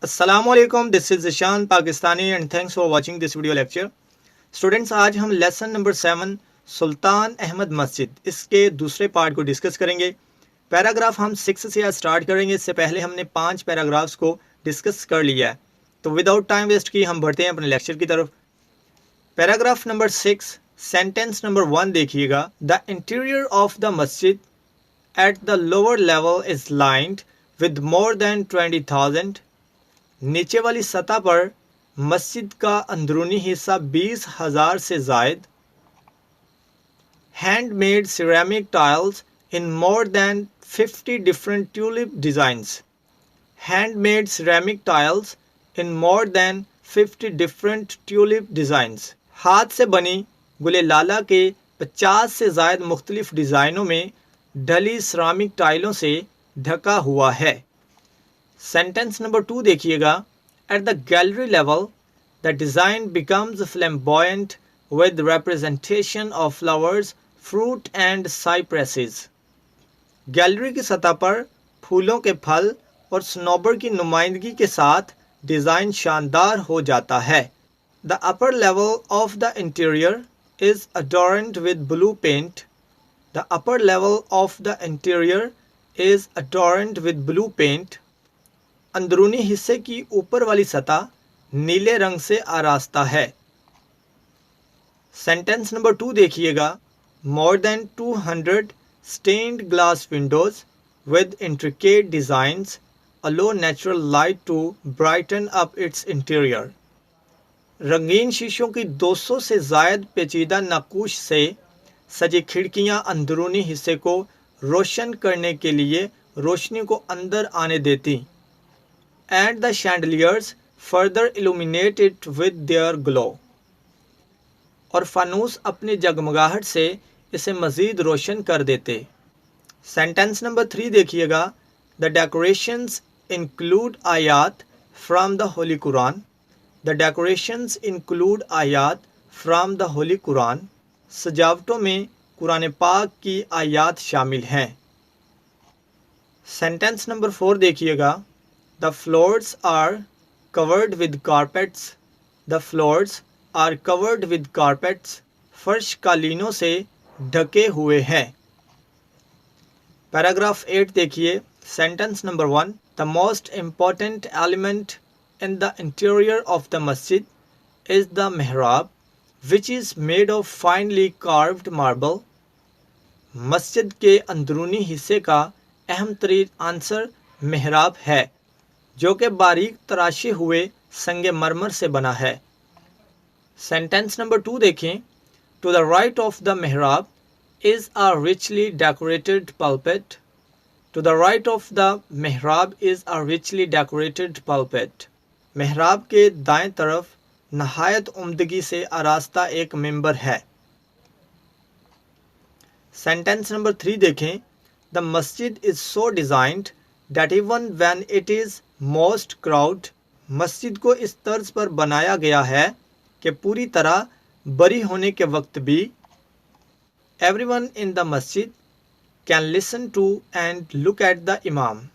अस्सलाम वालेकुम, this is Ishaan Pakistani and thanks for watching this video lecture. Students, आज हम लेसन नंबर 7 सुल्तान अहमद मस्जिद इसके दूसरे पार्ट को डिस्कस करेंगे। पैराग्राफ हम 6 से आज स्टार्ट करेंगे। इससे पहले हमने 5 पैराग्राफ्स को डिस्कस कर लिया है, तो विदाउट टाइम वेस्ट किए हम बढ़ते हैं अपने लेक्चर की तरफ। पैराग्राफ नंबर 6 सेंटेंस नंबर 1 देखिएगा। द इंटीरियर ऑफ द मस्जिद at the lower level is lined with more than 20,000। नीचे वाली सतह पर मस्जिद का अंदरूनी हिस्सा 20,000 से जायद handmade ceramic tiles in more than 50 different tulip designs. Handmade ceramic tiles in more than 50 different tulip designs. हाथ से बनी गुले लाला के 50 से जायद मुख्तलिफ डिज़ाइनों में ढली सिरेमिक टाइलों से ढका हुआ है। सेंटेंस नंबर 2 देखिएगा। At the gallery level the design becomes flamboyant with representation of flowers, fruit and cypresses. Gallery की सतह पर फूलों के फल और स्नोबर की नुमाइंदगी के साथ डिज़ाइन शानदार हो जाता है। The upper level of the interior is adorned with blue paint. The upper level of the interior is adorned with blue paint. अंदरूनी हिस्से की ऊपर वाली सतह नीले रंग से आरास्ता है। सेंटेंस नंबर 2 देखिएगा। More than 200 stained glass windows with intricate designs allow natural light to brighten up its interior. रंगीन शीशों की 200 से जायद पेचीदा नक्काश से सजी खिड़कियां अंदरूनी हिस्से को रोशन करने के लिए रोशनी को अंदर आने देती। And the chandeliers further illuminate it with their glow. और फानूस अपनी जगमगाहट से इसे मज़ीद रोशन कर देते। सेंटेंस नंबर 3 देखिएगा। The decorations include आयात from the Holy Quran. The decorations include आयात from the Holy Quran. सजावटों में कुरान पाक की आयात शामिल हैं। सेंटेंस नंबर 4 देखिएगा। The floors are covered with carpets. The floors are covered with carpets. फर्श कालीनों से ढके हुए हैं। पैराग्राफ 8 देखिए। Sentence number 1। The most important element in the interior of the masjid is the mihrab, which is made of finely carved marble. मस्जिद के अंदरूनी हिस्से का अहम तरीन आंसर मिहराब है, जो कि बारीक तराशे हुए संगे मरमर से बना है। सेंटेंस नंबर 2 देखें। To the right of the mihrab is a richly decorated pulpit. To the right of the mihrab is a richly decorated pulpit. मिहराब के दाएं तरफ नहायत उम्दगी से आरास्ता एक मिंबर है। सेंटेंस नंबर 3 देखें। द मस्जिद is so designed that even when it is most crowd, मस्जिद को इस तर्ज पर बनाया गया है कि पूरी तरह बरी होने के वक्त भी everyone in the masjid can listen to and look at the imam.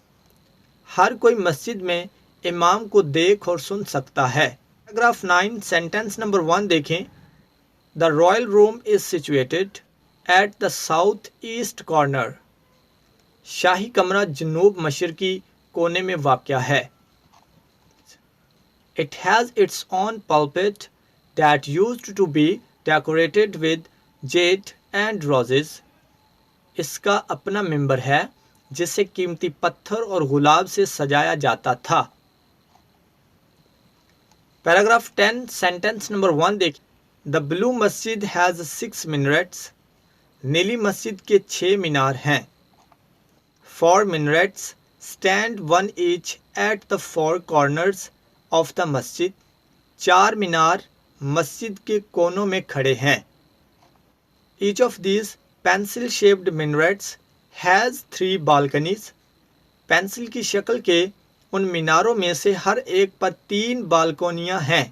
हर कोई मस्जिद में इमाम को देख और सुन सकता है। पैराग्राफ 9 सेंटेंस नंबर 1 देखें। The royal room is situated at the south east corner. शाही कमरा जनूब मशरकी कोने में वाक़या है। It has its own pulpit that used to be decorated with jade and roses. इसका अपना मिंबर है जिसे कीमती पत्थर और गुलाब से सजाया जाता था। पैराग्राफ 10 सेंटेंस नंबर 1 देखिए। The blue masjid has 6 minarets. नीली मस्जिद के 6 मीनार हैं। 4 minarets stand one each at the 4 corners of the masjid. 4 मीनार मस्जिद के कोनों में खड़े हैं। Each of these pencil shaped minarets has 3 balconies. Pencil की शक्ल के उन मीनारों में से हर एक पर 3 बालकोनियां हैं।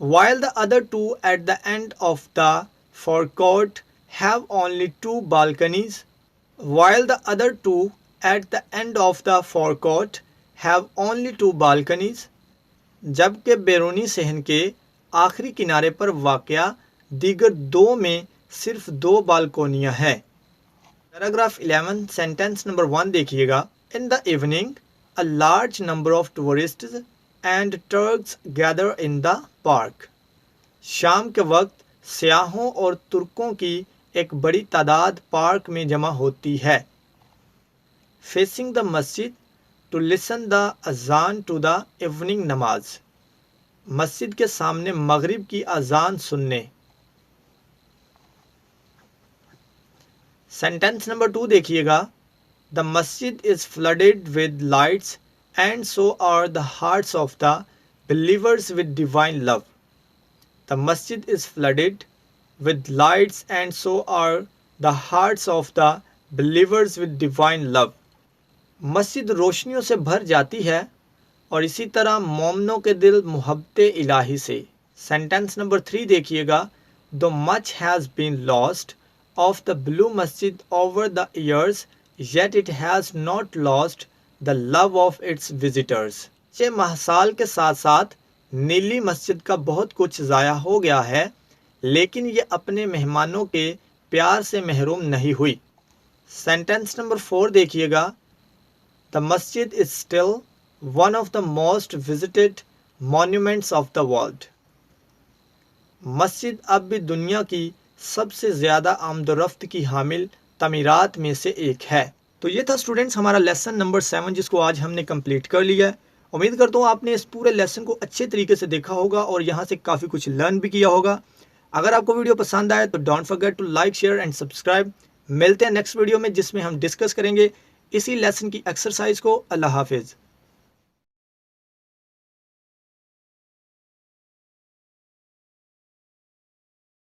While the other 2 at the end of the forecourt have only 2 balconies, while the other 2 at the end of the forecourt have only 2 balconies, जबकि बैरूनी सहन के आखिरी किनारे पर वाक़या दीगर 2 में सिर्फ 2 बालकोनियां हैं। पैराग्राफ 11 सेंटेंस नंबर 1 देखिएगा। In the evening, a large number of tourists and Turks gather in the park. शाम के वक्त सियाहों और तुर्कों की एक बड़ी तादाद पार्क में जमा होती है। Facing the masjid to listen the azan to the evening नमाज, मस्जिद के सामने मगरिब की अजान सुनने। सेंटेंस नंबर 2 देखिएगा। The masjid is flooded with lights and so are the hearts of the believers with divine love. The masjid is flooded with lights and so are the hearts of the believers with divine love. मस्जिद रोशनियों से भर जाती है और इसी तरह मोमनों के दिल मुहब्बत इलाही से। सेंटेंस नंबर 3 देखिएगा। Though much has been lost of the blue masjid over the years, yet it has not lost the love of its visitors. ये महसाल के साथ साथ नीली मस्जिद का बहुत कुछ ज़ाया हो गया है, लेकिन ये अपने मेहमानों के प्यार से महरूम नहीं हुई। सेंटेंस नंबर 4 देखिएगा। The masjid is still one of the most visited monuments of the world. मस्जिद अब भी दुनिया की सबसे ज़्यादा आमदोरफ्त की हामिल तमीरात में से एक है। तो ये था स्टूडेंट्स हमारा लेसन नंबर 7, जिसको आज हमने कंप्लीट कर लिया है। उम्मीद करता हूँ आपने इस पूरे लेसन को अच्छे तरीके से देखा होगा और यहाँ से काफ़ी कुछ लर्न भी किया होगा। अगर आपको वीडियो पसंद आए तो don't forget to like, share and subscribe. मिलते हैं नेक्स्ट वीडियो में, जिसमें हम डिस्कस करेंगे इसी लेसन की एक्सरसाइज को। अल्लाह हाफिज़।